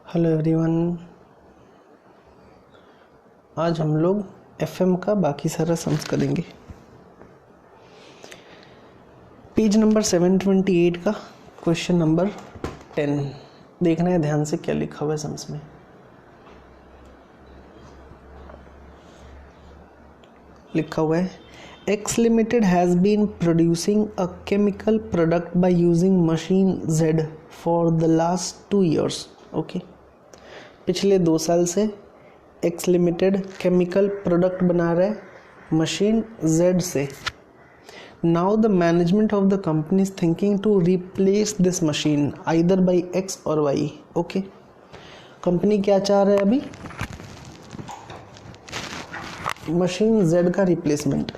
Hello everyone. आज हम लोग एफएम का बाकी सारा सम्स करेंगे। पेज नंबर 728 का क्वेश्चन नंबर 10 देखना है ध्यान से क्या लिखा हुआ है सम्स में। लिखा हुआ है X Limited has been producing a chemical product by using machine Z for the last 2 years. Okay पिछले 2 साल से X Limited केमिकल प्रोडक्ट बना रहा है मशीन Z से। Now the management of the company is thinking to replace this machine either by X or Y. Okay company क्या चाह रहा है अभी? मशीन Z का रिप्लेसमेंट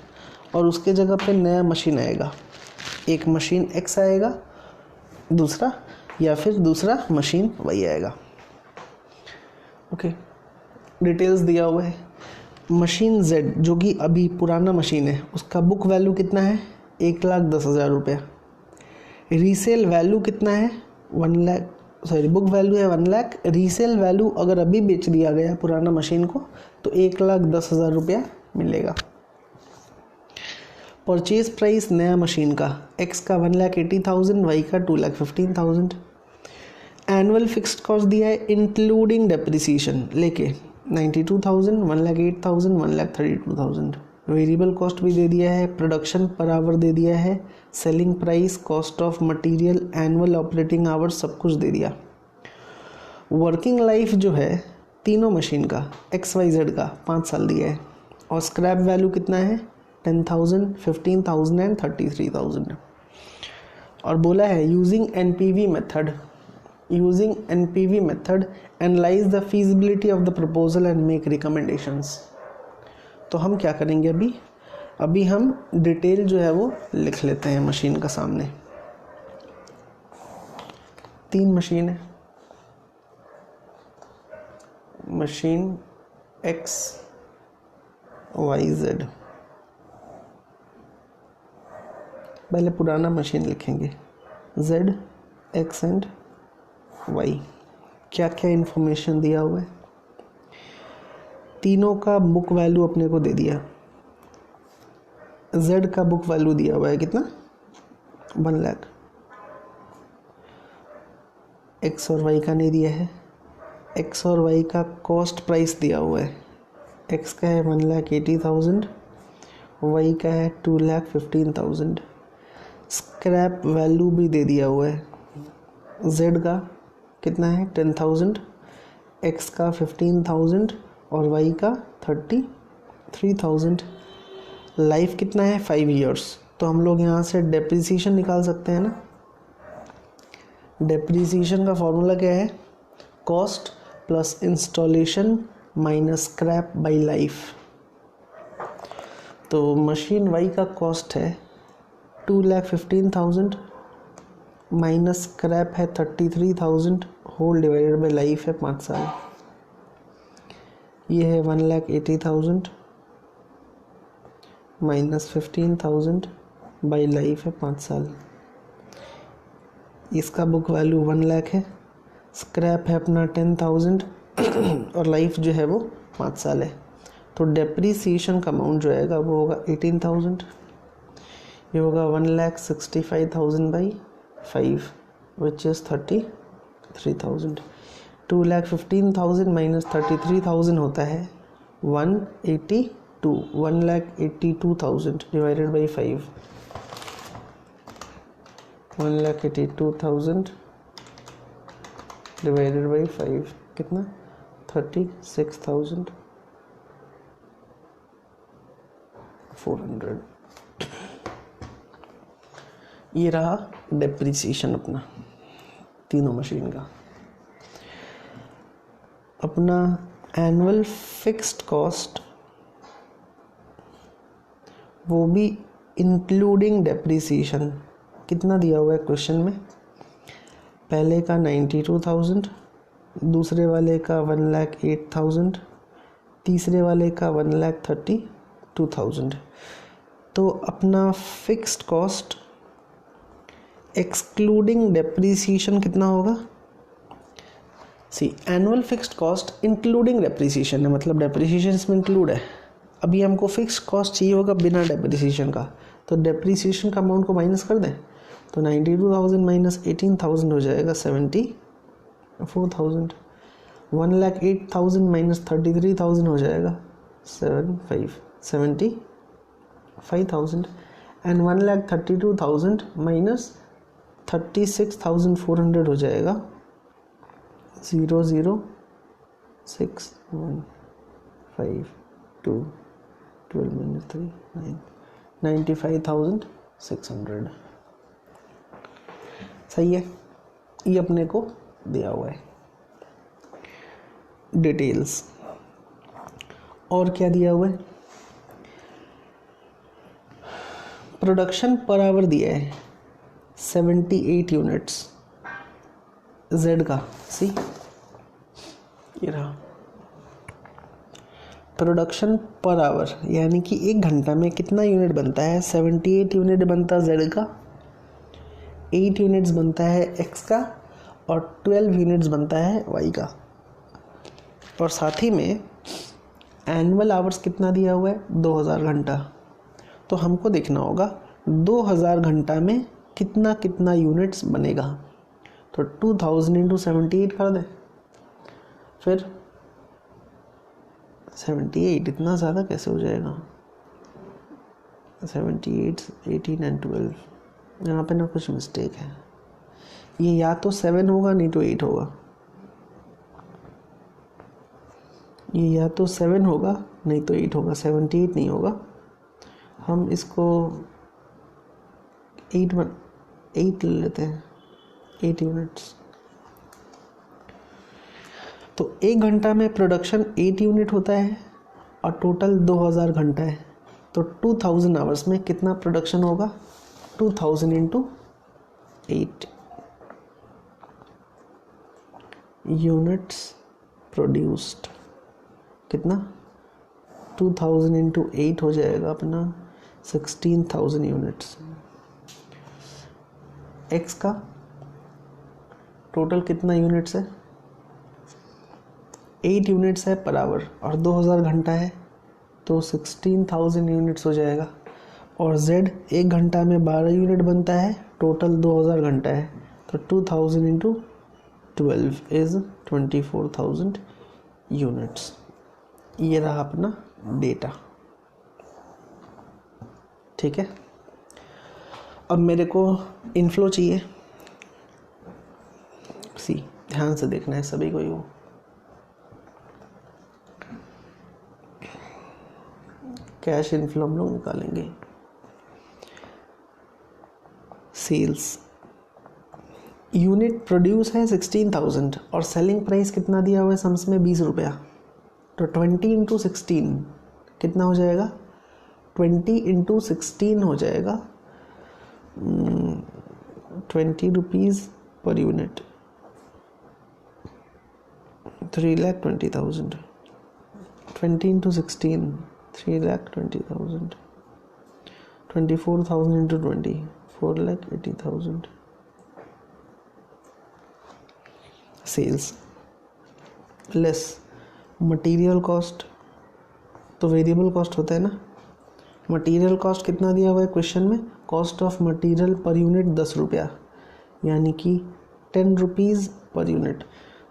और उसके जगह पे नया मशीन आएगा। एक मशीन X आएगा दूसरा, या फिर दूसरा मशीन Y आएगा। ओके डिटेल्स दिया हुआ है। मशीन Z जो कि अभी पुराना मशीन है उसका बुक वैल्यू कितना है? 1,10,000 रुपया। रीसेल वैल्यू कितना है? 1 लाख। बुक वैल्यू है 1 लाख। रीसेल वैल्यू अगर अभी बेच दिया गया पुराना मशीन को तो 1,10,000 रुपया मिलेगा। परचेज प्राइस नया मशीन का X का 1,80,000, Y का 2,15,000। एनुअल फिक्स्ड कॉस्ट दिया है इंक्लूडिंग डेप्रिसिएशन लेके 92,000, 1,08,000, 1,32,000। वेरिएबल कॉस्ट भी दे दिया है, प्रोडक्शन पर आवर दे दिया है, selling price, cost of material, annual operating hours सब कुछ दे दिया। वर्किंग लाइफ जो है तीनों मशीन का XYZ का 5 साल दिया है और स्क्रैप वैल्यू कितना है? 10,000, 15,000 एंड 33,000। और बोला है using NPV method analyse the feasibility of the proposal and make recommendations. तो हम क्या करेंगे अभी हम डिटेल जो है वो लिख लेते हैं मशीन का सामने। 3 मशीन है, मशीन XYZ। पहले पुराना मशीन लिखेंगे Z, X एंड Y। क्या क्या इन्फॉर्मेशन दिया हुआ है? तीनों का बुक वैल्यू अपने को दे दिया। Z का बुक वैल्यू दिया हुआ है कितना? 1 लाख। X और Y का नहीं दिया है। X और Y का कॉस्ट प्राइस दिया हुआ है। X का है 1,80,000, Y का है 2,15,000। स्क्रैप वैल्यू भी दे दिया हुआ है। Z का कितना है? 10,000, X का 15,000 और Y का 33,000। लाइफ कितना है? 5 ईयर्स। तो हम लोग यहाँ से डेप्रिसिएशन निकाल सकते हैं ना। डेप्रिसिएशन का फॉर्मूला क्या है? Cost plus installation minus scrap by life. तो मशीन Y का कॉस्ट है 2,15,000 माइनस स्क्रैप है 33,000 होल डिवाइडेड बाई लाइफ है 5 साल। ये है 1,80,000 माइनस 15,000 बाई लाइफ है 5 साल। इसका बुक वैल्यू 1 लाख है, स्क्रैप है अपना 10,000 और लाइफ जो है वो 5 साल है। तो डेप्रीसिएशन का अमाउंट जो आएगा वो होगा 18,000। ये होगा 1,65,000 बाई 5 विच इज़ 33,000। 2,15,000 माइनस 33,000 होता है 182। 1,82,000 डिवाइडेड बाई 5। 1,82,000 डिवाइडेड बाई 5 कितना? 36,400। ये रहा डेप्रिसिएशन अपना तीनों मशीन का। अपना एनुअल फिक्स्ड कॉस्ट वो भी इंक्लूडिंग डेप्रिसिएशन कितना दिया हुआ है क्वेश्चन में? पहले का 92,000, दूसरे वाले का 1,08,000, तीसरे वाले का 1,32,000। तो अपना फिक्स्ड कॉस्ट एक्सक्लूडिंग डेप्रिसिएशन कितना होगा? C annual fixed cost including depreciation है, मतलब डेप्रिसिएशन इसमें इंक्लूड है। अभी हमको फिक्स्ड कॉस्ट चाहिए होगा बिना डेप्रिसिएशन का, तो डेप्रिसिएशन का अमाउंट को माइनस कर दें, तो 92,000 माइनस 18,000 हो जाएगा 74,000। 1,08,000 माइनस 33,000 हो जाएगा 75,000 एंड 1,32,000 माइनस 36,400 हो जाएगा 0,0615 12 minus 3 9 95,600। सही है, ये अपने को दिया हुआ है। डिटेल्स और क्या दिया हुआ है, प्रोडक्शन पर आवर दिया है 78 यूनिट्स जेड का। सी ये रहा प्रोडक्शन पर आवर, यानी कि एक घंटा में कितना यूनिट बनता है, 78 यूनिट बनता है जेड का, 8 यूनिट्स बनता है एक्स का और 12 यूनिट्स बनता है वाई का। और साथ ही में एनुअल आवर्स कितना दिया हुआ है, 2000 घंटा। तो हमको देखना होगा 2000 घंटा में कितना कितना यूनिट्स बनेगा, तो 2000 इंटू 78 कर दें। फिर 78 इतना ज़्यादा कैसे हो जाएगा, 78 18 एंड 12, यहाँ पे ना कुछ मिस्टेक है, ये या तो 7 होगा नहीं तो 8 होगा, ये या तो 7 होगा नहीं तो 8 होगा, 78 नहीं होगा। हम इसको 8 ले लेते हैं, 8 यूनिट्स। तो एक घंटा में प्रोडक्शन 8 यूनिट होता है और टोटल 2000 घंटा है, तो 2000 आवर्स में कितना प्रोडक्शन होगा, 2000 इंटू 8 यूनिट्स प्रोड्यूस्ड, कितना 2000 इंटू 8 हो जाएगा अपना 16,000 यूनिट्स। एक्स का टोटल कितना यूनिट्स है, 8 यूनिट्स है पर आवर और 2000 घंटा है, तो 16,000 यूनिट्स हो जाएगा। और z एक घंटा में 12 यूनिट बनता है, टोटल 2000 घंटा है, तो 2000 इंटू 12 इज़ 24,000 यूनिट्स। ये रहा अपना डेटा, ठीक है। अब मेरे को इनफ्लो चाहिए, सी ध्यान से देखना है सभी को, यो कैश इनफ्लो हम लोग निकालेंगे। सेल्स यूनिट प्रोड्यूस है 16,000 और सेलिंग प्राइस कितना दिया हुआ है सम्स में 20 रुपया, तो 20 इंटू 16 कितना हो जाएगा, 20 इंटू 16 हो जाएगा 20 rupees per unit, 3,20,000। 20 into 16 3,20,000। 24,000 into 20 4,80,000। Sales less material cost, तो वेरिएबल कॉस्ट होता है ना। मटेरियल कॉस्ट कितना दिया हुआ है क्वेश्चन में, cost of material per unit 10 रुपया, यानी कि 10 रुपीज़ पर यूनिट,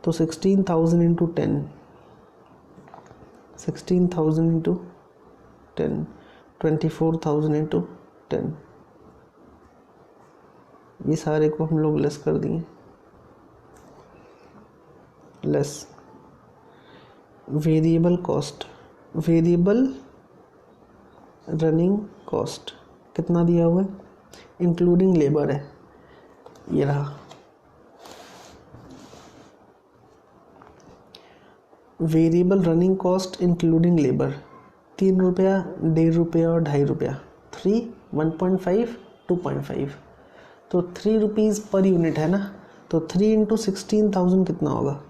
तो 16,000 इंटू 10, 16,000 इंटू 10, 24,000 इंटू 10। ये सारे को हम लोग लेस कर दिए, less variable cost, variable running cost कितना दिया हुआ है, इंक्लूडिंग लेबर है, ये रहा। Variable running cost including labour 3 रुपया, 1.5 रुपया और 2.5 रुपया, 3, 1.5, 2.5, तो 3 रुपीज़ पर यूनिट है ना, तो 3 इंटू 16,000 कितना होगा,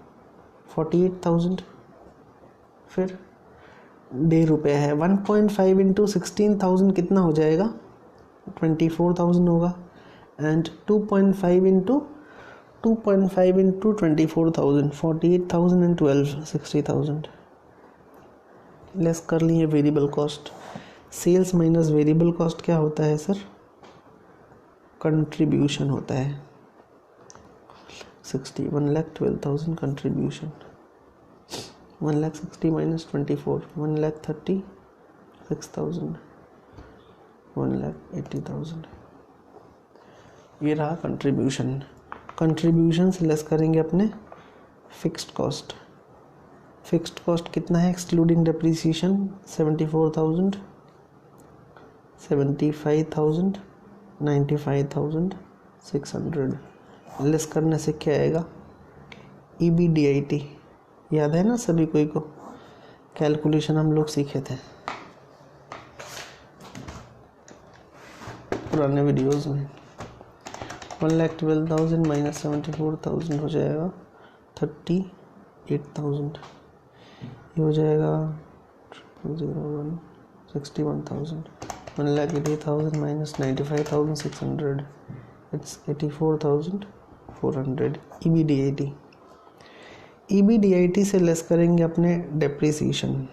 48,000। फिर 1.5 रुपया है, 1.5 इंटू 16,000 कितना हो जाएगा, 24,000 होगा। And 2.5 into 2.5 into 24,000 48,000 and 12 60,000 less कर लिए variable cost. Sales minus variable cost क्या होता है सर? कंट्रीब्यूशन होता है। 1,12,000 कंट्रीब्यूशन। 1,60,000 माइनस 24 1,36,000 1,80,000 ये रहा कंट्रीब्यूशन। कंट्रीब्यूशन से लेस करेंगे अपने फिक्स्ड कॉस्ट। फिक्स्ड कॉस्ट कितना है एक्सक्लूडिंग डेप्रिसिएशन? 74,000 75,000 95,600 लेस करने से क्या आएगा? EBDIT याद है ना सभी कोई को? कैलकुलेशन हम लोग सीखे थे पुराने वीडियोस में। 1,12,000 माइनस 74,000 हो जाएगा 38,000। ये हो जाएगा 001 61,000। 1,80,000 माइनस 95,600 इट्स 84,400 EBDIT। EBDIT से लेस करेंगे अपने डेप्रिसिएशन।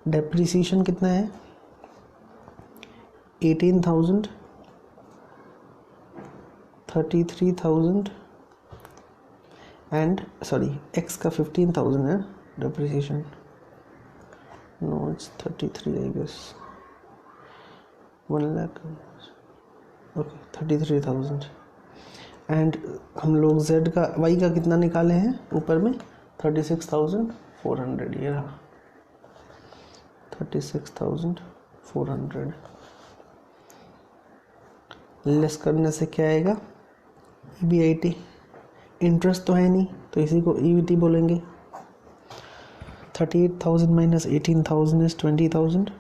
डेप्रिसिएशन कितना है? 18,000 33,000 एंड एक्स का 15,000 है depreciation. No it's 33 I guess. 1 lakh okay 33,000 and हम लोग z का y का कितना निकाले हैं ऊपर में? 36,400 ये रहा 36,400 लेस करने से क्या आएगा? EBIT। इंटरेस्ट तो है नहीं तो इसी को EBT बोलेंगे। 38,000 माइनस 18,000 इज 20,000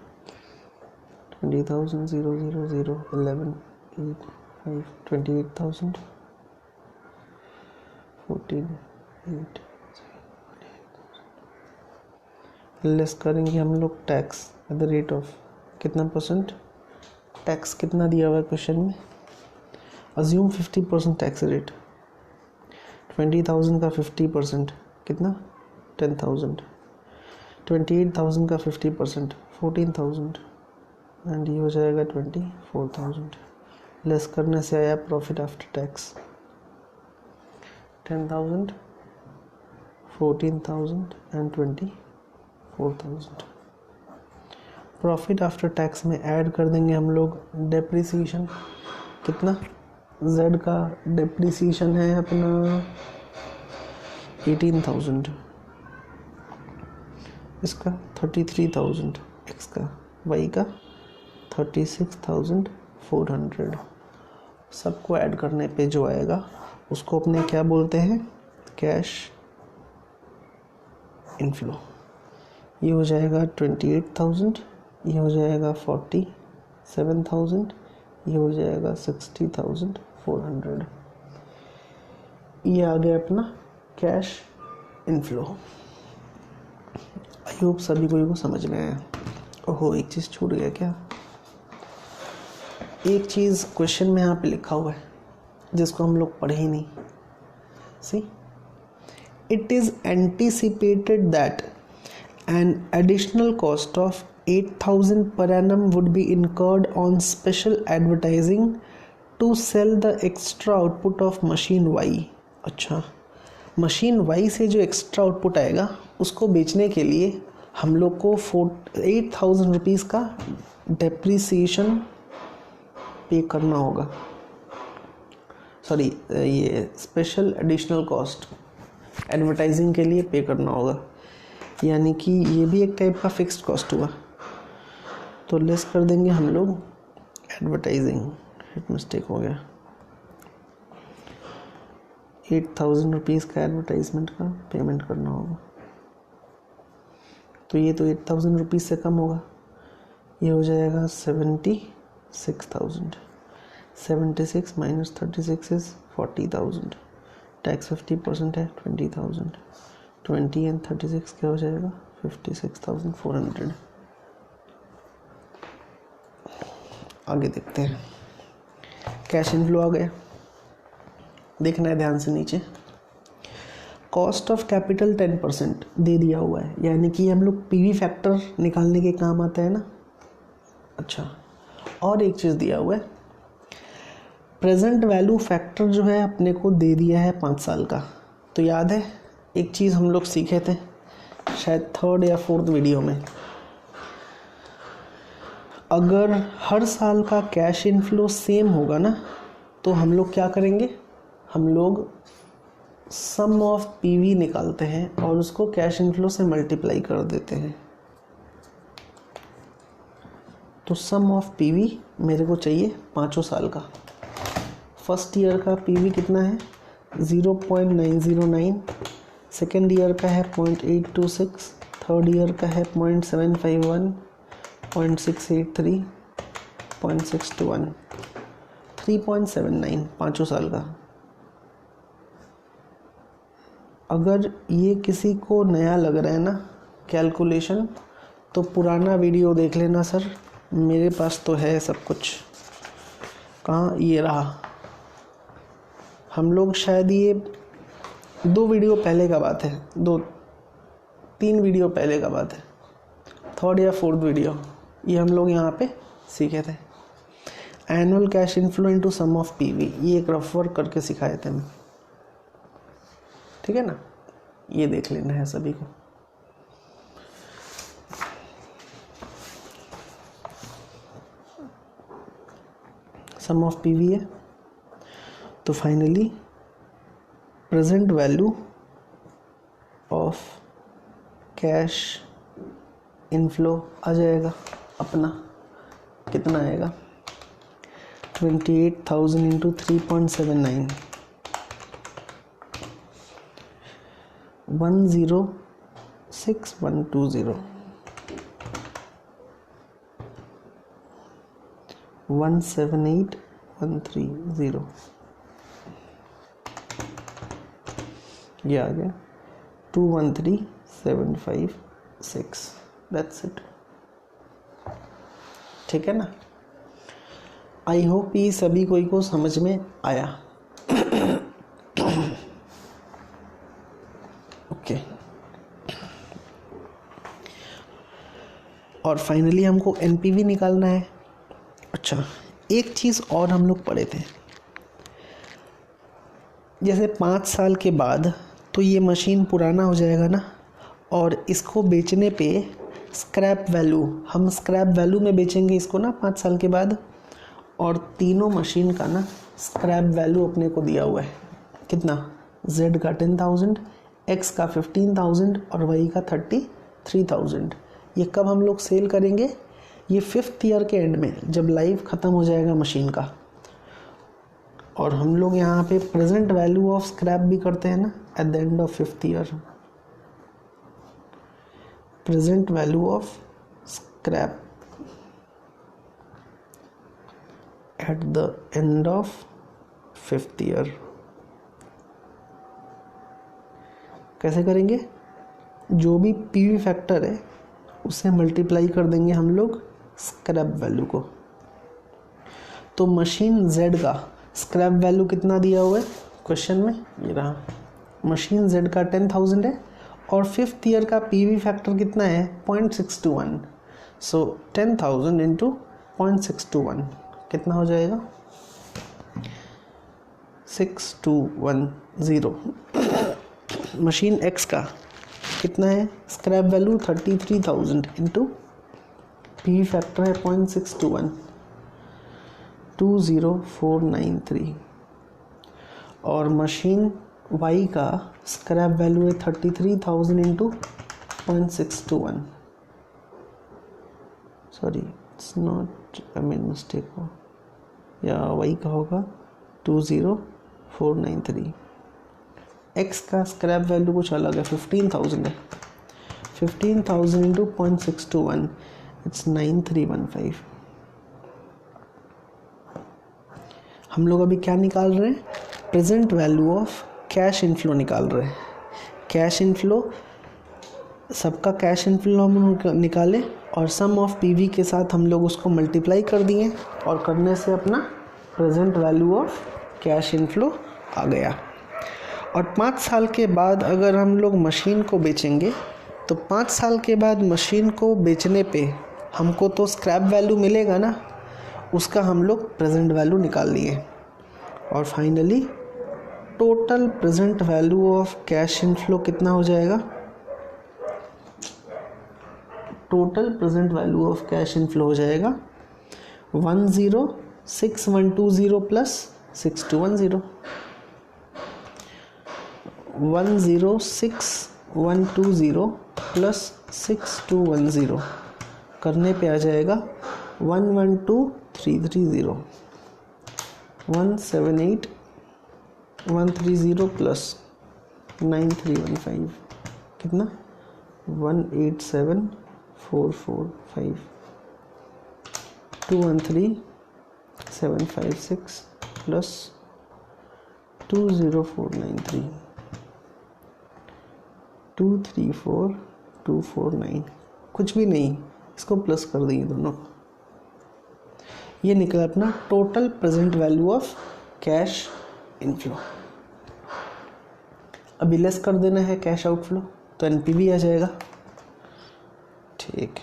20,000 0 0 0 11 8 5 28,000 14 8 लेस करेंगे हम लोग tax at the rate of कितना परसेंट? टैक्स कितना दिया हुआ है क्वेश्चन में? Assume 50% tax rate. 20,000 का 50% कितना? 10,000। 28,000 का 50% 14,000 एंड ये हो जाएगा 24,000। लेस करने से आया profit after tax 10,000 14,000 and 24,000। Profit after tax में ऐड कर देंगे हम लोग डेप्रिसिएशन। कितना? z का डेप्रिसिएशन है अपना 18,000, इसका 33,000, x का, y का 36,400। सबको ऐड करने पे जो आएगा उसको अपने क्या बोलते हैं? Cash inflow. ये हो जाएगा 28,000, ये हो जाएगा 47,000, ये हो जाएगा 60,400। ये आ गया अपना कैश इनफ्लो। आई होप सभी को समझ में आया। ओहो एक चीज़ छूट गया क्या? एक चीज़ क्वेश्चन में यहाँ पे लिखा हुआ है जिसको हम लोग पढ़े ही नहीं। C, it is anticipated that an additional cost of 8,000 per annum would be incurred on special advertising to sell the extra output of machine Y। अच्छा, मशीन Y से जो एक्स्ट्रा आउटपुट आएगा उसको बेचने के लिए हम लोग को 8,000 रुपीज़ का डेप्रिसिएशन पे करना होगा। सॉरी, ये स्पेशल एडिशनल कॉस्ट एडवर्टाइजिंग के लिए पे करना होगा, यानी कि ये भी एक टाइप का फिक्स्ड कॉस्ट हुआ। तो लेस कर देंगे हम लोग एडवर्टाइजिंग। हिट मिस्टेक हो गया। 8,000 रुपीज़ का एडवर्टाइजमेंट का पेमेंट करना होगा। तो ये तो 8,000 रुपीज़ से कम होगा। ये हो जाएगा 76,000। 76 माइनस 36 इज़ 40,000। टैक्स 50% है 20,000। 20 एंड 36 क्या हो जाएगा? 56,400। आगे देखते हैं। कैश इनफ्लो आ गया। देखना है ध्यान से नीचे। कॉस्ट ऑफ कैपिटल 10% दे दिया हुआ है, यानी कि हम लोग पीवी फैक्टर निकालने के काम आता है ना। अच्छा, और एक चीज़ दिया हुआ है, प्रेजेंट वैल्यू फैक्टर जो है अपने को दे दिया है 5 साल का। तो याद है एक चीज़ हम लोग सीखे थे शायद 3rd या 4th वीडियो में, अगर हर साल का कैश इनफ्लो सेम होगा ना तो हम लोग क्या करेंगे, हम लोग सम ऑफ पीवी निकालते हैं और उसको कैश इनफ्लो से मल्टीप्लाई कर देते हैं। तो सम ऑफ पीवी मेरे को चाहिए 5 साल का। फर्स्ट ईयर का पीवी कितना है 0.909, सेकेंड ईयर का है 0.826, थर्ड ईयर का है 0.751, 0.683, 0.621, 3.79 5 साल का। अगर ये किसी को नया लग रहा है ना कैलकुलेशन, तो पुराना वीडियो देख लेना सर, मेरे पास तो है सब कुछ। कहाँ, ये रहा। हम लोग शायद ये 2 वीडियो पहले का बात है, 2-3 वीडियो पहले का बात है, 3rd या 4th वीडियो, ये हम लोग यहाँ पे सीखे थे। Annual cash inflow into sum of PV, ये एक रफ वर्क करके सिखाए थे मैं, ठीक है ना। ये देख लेना है सभी को। सम ऑफ पीवी है, तो finally present value of cash inflow आ जाएगा अपना। कितना आएगा 28,000 इंटू 3.79, 106120, 178130, ये आ गया 213756। दैट्स इट, ठीक है ना। आई होप ये सभी कोई को समझ में आया। ओके, और फाइनली हमको एनपीवी निकालना है। अच्छा, एक चीज़ और हम लोग पढ़े थे, जैसे 5 साल के बाद तो ये मशीन पुराना हो जाएगा ना, और इसको बेचने पे स्क्रैप वैल्यू, हम स्क्रैप वैल्यू में बेचेंगे इसको ना 5 साल के बाद। और तीनों मशीन का ना स्क्रैप वैल्यू अपने को दिया हुआ है कितना, Z का 10,000, X का 15,000 और Y का 33,000। ये कब हम लोग सेल करेंगे, ये 5th ईयर के एंड में, जब लाइफ ख़त्म हो जाएगा मशीन का। और हम लोग यहाँ पे प्रेजेंट वैल्यू ऑफ स्क्रैप भी करते हैं ना at the end of 5th year. Present value of scrap at the end of 5th year. कैसे करेंगे, जो भी पीवी फैक्टर है उसे मल्टीप्लाई कर देंगे हम लोग स्क्रैप वैल्यू को। तो मशीन Z का स्क्रैप वैल्यू कितना दिया हुआ है क्वेश्चन में, ये रहा। मशीन Z का 10,000 है और 5th ईयर का पीवी फैक्टर कितना है 0.621। सो 10,000 इंटू 0.621 कितना हो जाएगा 6210। मशीन X का कितना है scrap value 33,000 into P factor है 0.621, 20493। और मशीन Y का स्क्रैप वैल्यू है 33,000 into 0.621। Sorry, it's not, I mean mistake हो, या Y का होगा 20493। X का स्क्रैप वैल्यू कुछ अलग है, 15,000 है। 15,000 इंटू 0.621, इट्स 9315। हम लोग अभी क्या निकाल रहे हैं, present value of cash inflow निकाल रहे हैं। कैश इनफ्लो, सबका कैश इनफ्लो हम निकाले और सम ऑफ पीवी के साथ हम लोग उसको मल्टीप्लाई कर दिए और करने से अपना present value of cash inflow आ गया। और 5 साल के बाद अगर हम लोग मशीन को बेचेंगे तो 5 साल के बाद मशीन को बेचने पे हमको तो स्क्रैप वैल्यू मिलेगा ना, उसका हम लोग प्रेजेंट वैल्यू निकाल लिए। और finally total present value of cash inflow कितना हो जाएगा? Total present value of cash inflow हो जाएगा 106120 प्लस 6210। 106120 प्लस 6210 करने पे आ जाएगा 112330। 178130 प्लस 9315 कितना? 187445। 213756 प्लस 20493 234249। कुछ भी नहीं, इसको प्लस कर देंगे दोनों। ये निकला अपना total present value of cash inflow. अभी लेस कर देना है कैश आउटफ्लो, तो एनपीवी आ जाएगा। ठीक,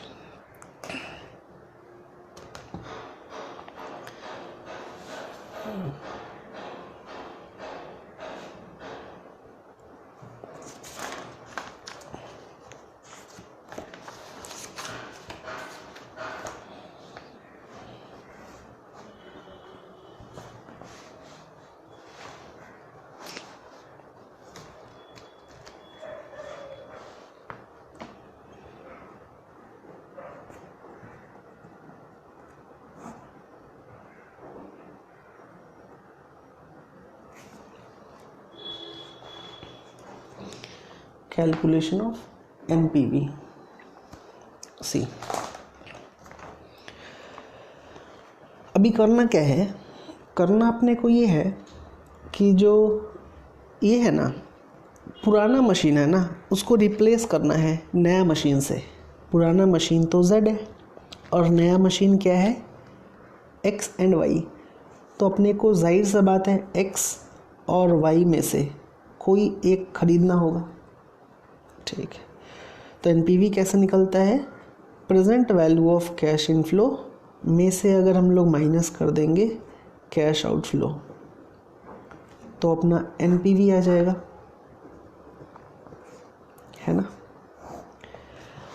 कैलकुलेशन ऑफ एनपीवी। सी, अभी करना क्या है? करना अपने को ये है कि जो ये है ना पुराना मशीन है ना, उसको रिप्लेस करना है नया मशीन से। पुराना मशीन तो Z है और नया मशीन क्या है? X and Y। तो अपने को जाहिर सा बात है X और Y में से कोई एक खरीदना होगा। ठीक है, तो एनपीवी कैसे निकलता है? Present value of cash inflow में से अगर हम लोग माइनस कर देंगे कैश आउटफ्लो तो अपना एनपीवी आ जाएगा, है ना।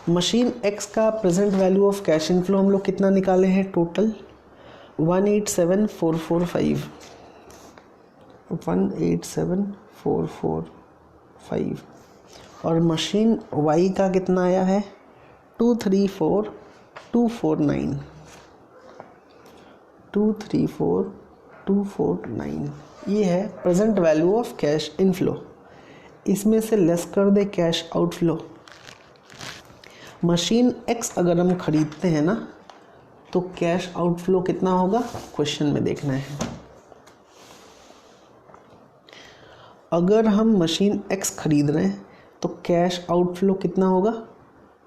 मशीन X का present value of cash inflow हम लोग कितना निकाले हैं? टोटल 187445। 187445। और मशीन Y का कितना आया है? 234249। 234249 ये है present value of cash inflow. इसमें से लेस कर दे कैश आउटफ्लो। मशीन X अगर हम खरीदते हैं ना तो कैश आउटफ्लो कितना होगा? क्वेश्चन में देखना है। अगर हम मशीन X खरीद रहे हैं तो कैश आउटफ्लो कितना होगा?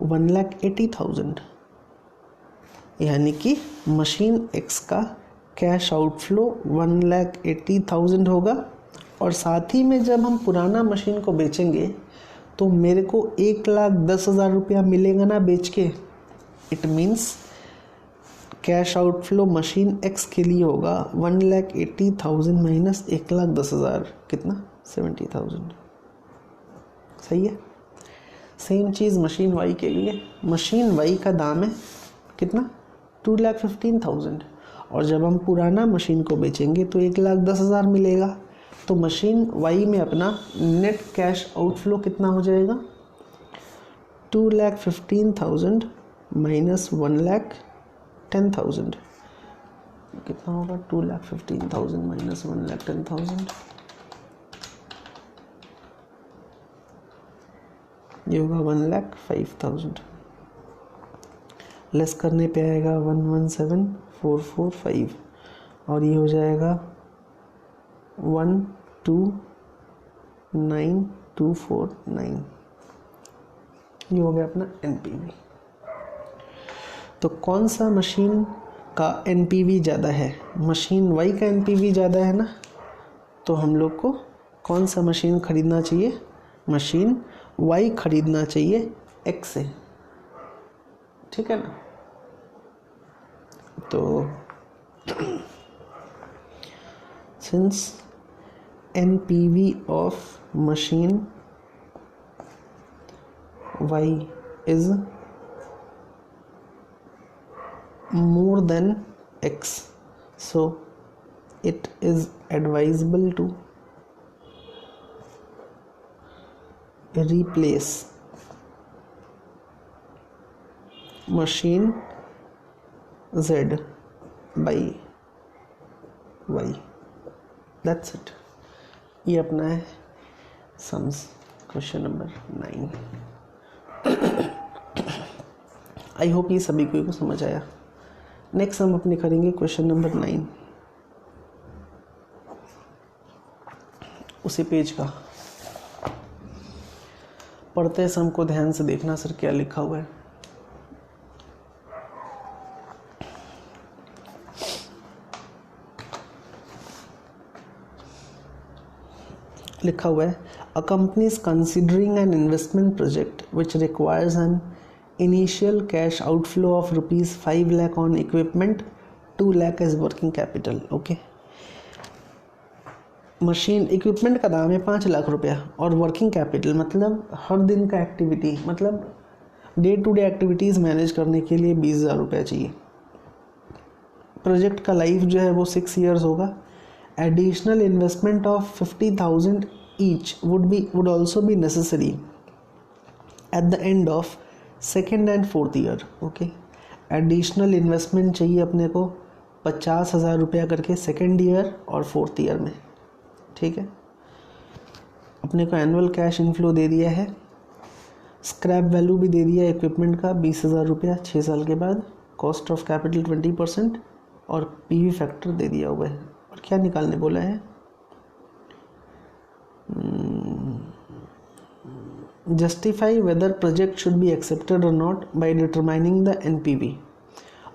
1,80,000। यानी कि मशीन X का कैश आउटफ्लो 1,80,000 होगा। और साथ ही में जब हम पुराना मशीन को बेचेंगे तो मेरे को 1,10,000 रुपया मिलेगा ना बेच के। It means cash outflow machine X के लिए होगा 1,80,000 माइनस 1,10,000 कितना? 70,000। सही है। सेम चीज़ मशीन Y के लिए। मशीन Y का दाम है कितना? 2,15,000। और जब हम पुराना मशीन को बेचेंगे तो 1,10,000 मिलेगा। तो मशीन Y में अपना नेट कैश आउटफ्लो कितना हो जाएगा? 2,15,000 माइनस 1,10,000 कितना होगा? 2,15,000 माइनस 1,10,000 ये होगा 1,05,000। लेस करने पे आएगा 117,445 और ये हो जाएगा 129,249। ये हो गया अपना एनपीवी। तो कौन सा मशीन का एनपीवी ज़्यादा है? मशीन Y का एनपीवी ज़्यादा है ना, तो हम लोग को कौन सा मशीन खरीदना चाहिए, मशीन Y खरीदना चाहिए X से, ठीक है ना। तो since NPV of machine Y is more than X, so it is advisable to replace machine Z by Y. That's it. ये अपना है sums, question number 9। I hope ये सभी को समझ आया। नेक्स्ट हम अपने करेंगे क्वेश्चन नंबर 9, उसी पेज का। पढ़ते सम को ध्यान से देखना सर क्या लिखा हुआ है। लिखा हुआ है a company is considering an investment project which requires an initial cash outflow of ₹5 lakh on equipment, 2 lakh as working capital. Okay, machine equipment का दाम है 5 लाख रुपया और वर्किंग कैपिटल मतलब हर दिन का एक्टिविटी, मतलब day to day activities manage करने के लिए 20,000 रुपया चाहिए। प्रोजेक्ट का लाइफ जो है वो 6 ईयर्स होगा। Additional investment of 50,000 each would also be necessary at the end of second and fourth year. Okay, additional investment चाहिए अपने को 50,000 रुपया करके सेकेंड ईयर और फोर्थ ईयर में, ठीक है। अपने को एनुअल कैश इनफ्लो दे दिया है, स्क्रैप वैल्यू भी दे दिया है इक्विपमेंट का 20,000 रुपया 6 साल के बाद, कॉस्ट ऑफ कैपिटल 20% और पीवी फैक्टर दे दिया हुआ है। और क्या निकालने बोला है, justify whether project should be accepted और not by determining the NPV,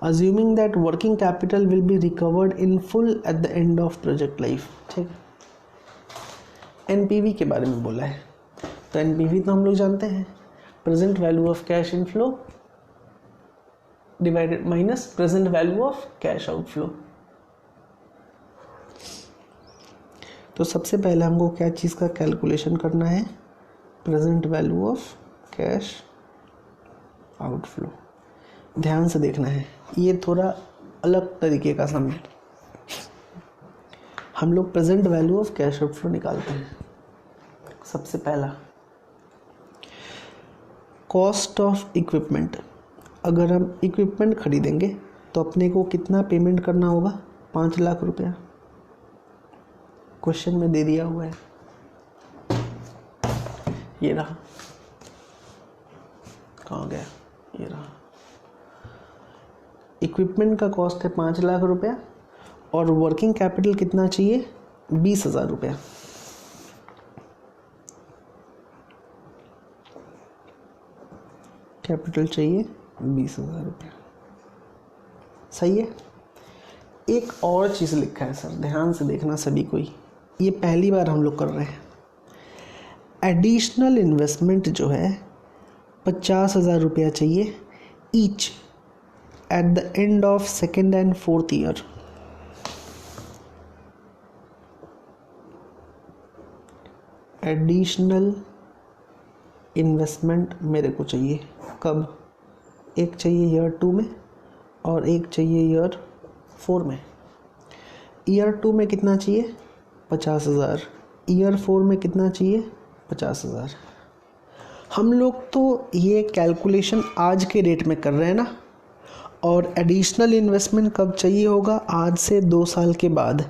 assuming that working capital will be recovered in full at the end of project life। ठीक है, NPV के बारे में बोला है। तो NPV तो हम लोग जानते हैं, present value of cash inflow divided minus present value of cash outflow. तो सबसे पहले हमको क्या चीज़ का कैलकुलेशन करना है, present value of cash outflow. ध्यान से देखना है, ये थोड़ा अलग तरीके का सम है। हम लोग present value of cash outflow निकालते हैं। सबसे पहला कॉस्ट ऑफ इक्विपमेंट, अगर हम इक्विपमेंट खरीदेंगे तो अपने को कितना पेमेंट करना होगा, 5 लाख रुपया। क्वेश्चन में दे दिया हुआ है, ये रहा, कहाँ गया, ये रहा। इक्विपमेंट का कॉस्ट है 5 लाख रुपया और वर्किंग कैपिटल कितना चाहिए, 20,000 रुपया। कैपिटल चाहिए 20,000 रुपया, सही है। एक और चीज़ लिखा है सर, ध्यान से देखना सभी कोई, ये पहली बार हम लोग कर रहे हैं। एडिशनल इन्वेस्टमेंट जो है 50,000 रुपया चाहिए each at the end of second and fourth year. Additional investment मेरे को चाहिए कब, एक चाहिए ईयर 2 में और एक चाहिए ईयर 4 में। ईयर 2 में कितना चाहिए, 50,000। ईयर 4 में कितना चाहिए, 50,000। हम लोग तो ये कैलकुलेशन आज के डेट में कर रहे हैं ना, और एडिशनल इन्वेस्टमेंट कब चाहिए होगा, आज से 2 साल के बाद,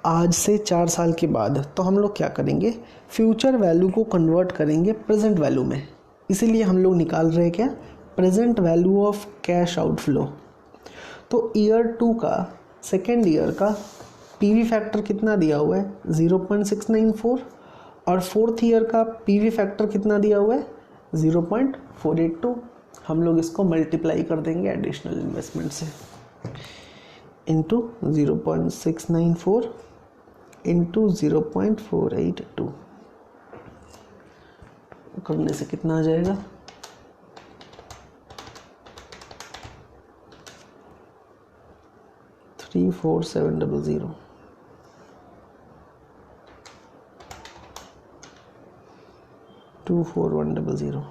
आज से 4 साल के बाद। तो हम लोग क्या करेंगे, फ्यूचर वैल्यू को कन्वर्ट करेंगे प्रेजेंट वैल्यू में। इसीलिए हम लोग निकाल रहे हैं क्या, present value of cash outflow. तो ईयर 2 का सेकेंड ईयर का पीवी फैक्टर कितना दिया हुआ है, 0.694, और फोर्थ ईयर का पीवी फैक्टर कितना दिया हुआ है, 0.482। हम लोग इसको मल्टीप्लाई कर देंगे एडिशनल इन्वेस्टमेंट से, इंटू 0.694 इंटू 0.482 करने से कितना आ जाएगा? 34700 24100।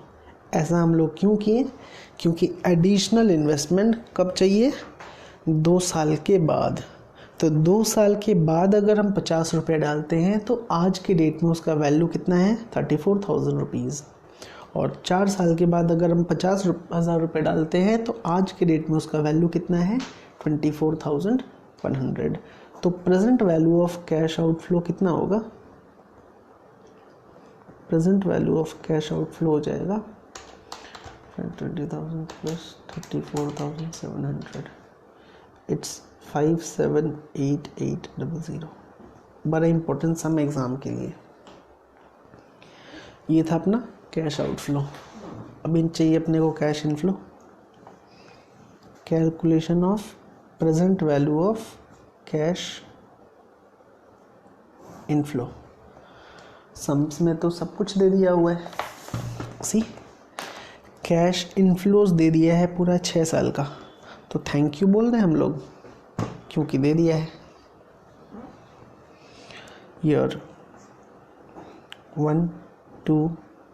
ऐसा हम लोग क्यों किए? क्योंकि एडिशनल इन्वेस्टमेंट कब चाहिए? 2 साल के बाद। तो 2 साल के बाद अगर हम 50 रुपये डालते हैं तो आज के डेट में उसका वैल्यू कितना है? 34,000 रुपीज़। और 4 साल के बाद अगर हम 50,000 रुपये डालते हैं तो आज के डेट में उसका वैल्यू कितना है? 24,100। तो present value of cash outflow कितना होगा? Present value of cash outflow हो जाएगा 20,000 प्लस 34,700, इट्स 578800। बड़ा इंपॉर्टेंट सम एग्ज़ाम के लिए। ये था अपना कैश आउटफ्लो। अब इन चाहिए अपने को cash inflow. Calculation of present value of cash inflow. Sums में तो सब कुछ दे दिया हुआ है। सी कैश इनफ्लोज दे दिया है पूरा 6 साल का, तो थैंक यू बोल रहे हैं हम लोग क्योंकि दे दिया है। ईयर 1 2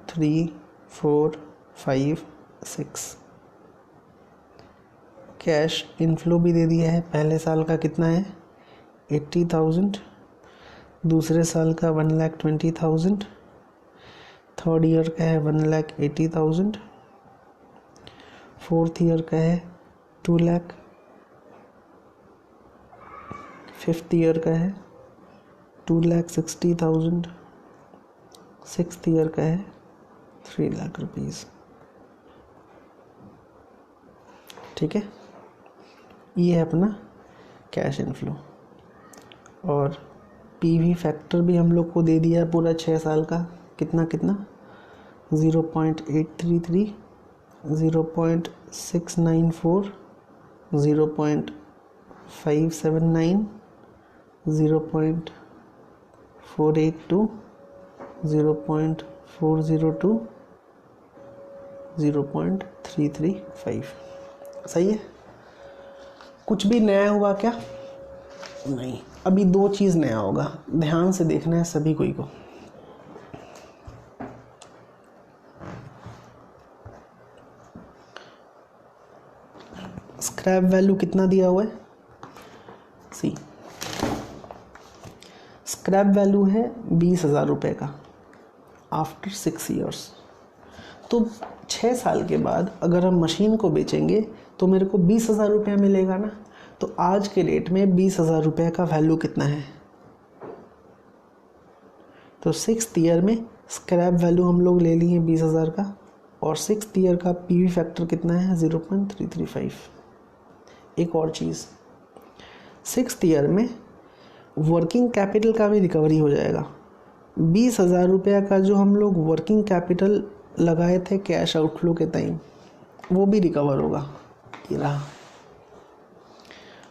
3 4 5 6 कैश इनफ्लो भी दे दिया है। पहले साल का कितना है? 80,000। दूसरे साल का 1,20,000। थर्ड ईयर का है 1,80,000। फोर्थ ईयर का है 2 लाख। फिफ्थ ईयर का है 2,60,000। सिक्स्थ ईयर का है 3 लाख रुपीज़। ठीक है, ये है अपना कैश इनफ्लो। और पीवी फैक्टर भी हम लोग को दे दिया पूरा 6 साल का। कितना 0.833, 0.694, 0.579, 0.482, 0.402, 0.335। सही है? कुछ भी नया हुआ क्या? नहीं। अभी 2 चीज़ नया होगा, ध्यान से देखना है सभी कोई को। स्क्रैप वैल्यू कितना दिया हुआ है? सी स्क्रैप वैल्यू है 20,000 रुपये का आफ्टर 6 ईयर्स। तो 6 साल के बाद अगर हम मशीन को बेचेंगे तो मेरे को 20,000 रुपया मिलेगा ना। तो आज के डेट में 20,000 रुपये का वैल्यू कितना है? तो 6th ईयर में स्क्रैप वैल्यू हम लोग ले लिए 20,000 का, और 6th ईयर का पीवी फैक्टर कितना है? 0.335। एक और चीज़, 6th ईयर में वर्किंग कैपिटल का भी रिकवरी हो जाएगा। 20,000 रुपया का जो हम लोग वर्किंग कैपिटल लगाए थे कैश आउटफ्लो के टाइम, वो भी रिकवर होगा। ये रहा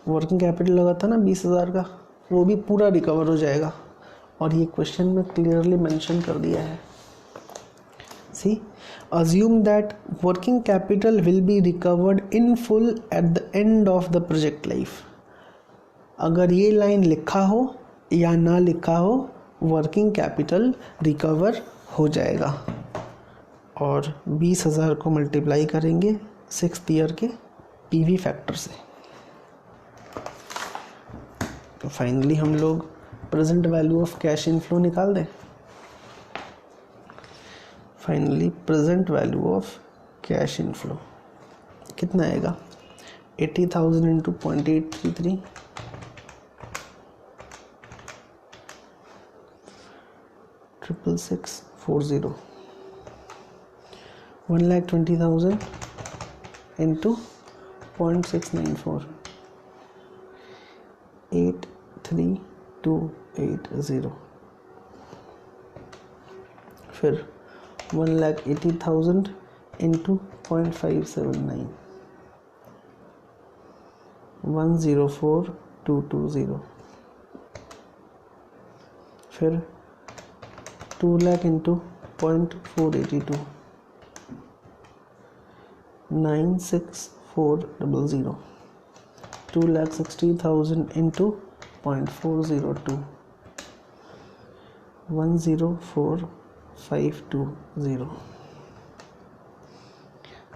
वर्किंग कैपिटल लगा था ना 20,000 का, वो भी पूरा रिकवर हो जाएगा। और ये क्वेश्चन में क्लियरली मेंशन कर दिया है। सी assume that working capital will be recovered in full at the end of the project life। अगर ये लाइन लिखा हो या ना लिखा हो, वर्किंग कैपिटल रिकवर हो जाएगा। और 20,000 को मल्टीप्लाई करेंगे 6th ईयर के पीवी फैक्टर से, तो फाइनली हम लोग present value of cash inflow निकाल दें। Finally present value of cash inflow कितना आएगा? 80,000 इंटू 0.833, 66640, 1,20,000 इंटू 0.694, 83280। फिर 1,80,000 इंटू 0.579, 1,04,220, फिर 2 lakh into 0.482 96400 2,60,000 into 0.402 104,520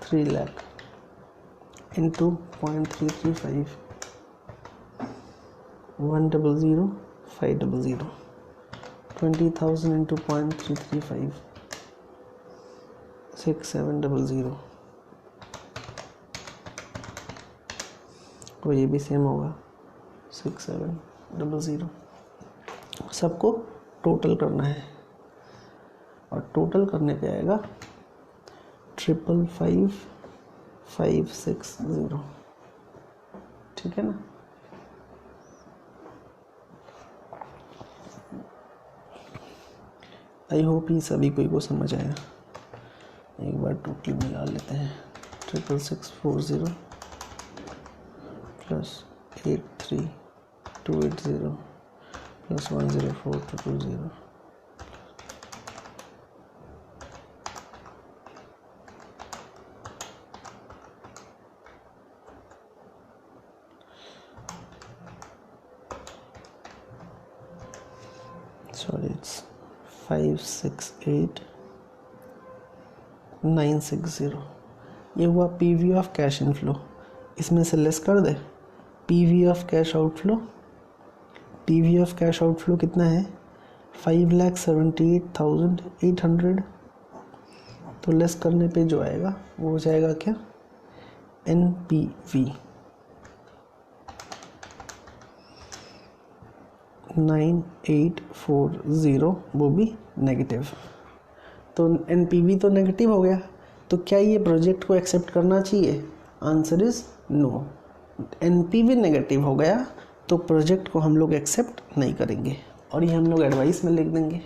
3 lakh into 0.335 100,500 20,000 into 0.335 6700 तो ये भी सेम होगा 6700। सबको टोटल करना है और टोटल करने पे आएगा 555,560। ठीक है ना। आई होप ये सभी को समझ आया। एक बार टोटल मिला लेते हैं 66640 प्लस 83,280 प्लस 104,220 sorry it's 568,960। ये हुआ पीवी ऑफ कैश इनफ्लो। इसमें से लेस कर दे PV of cash outflow. PV of cash outflow कितना है 5,78,800। तो लेस करने पे जो आएगा वो हो जाएगा क्या NPV 9840 वो भी नेगेटिव। तो NPV तो नेगेटिव हो गया। तो क्या ये प्रोजेक्ट को एक्सेप्ट करना चाहिए? Answer is no. NPV negative हो गया तो प्रोजेक्ट को हम लोग एक्सेप्ट नहीं करेंगे और ये हम लोग एडवाइस में लिख देंगे।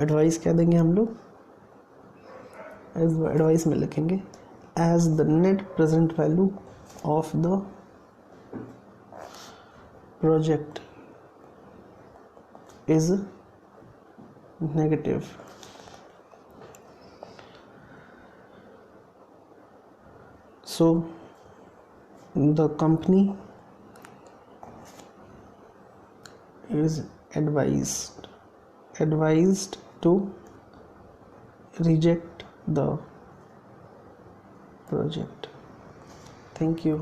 एडवाइस क्या देंगे हम लोग? एडवाइस में लिखेंगे as the net present value of the project is negative so the company is advised to reject the project. Thank you.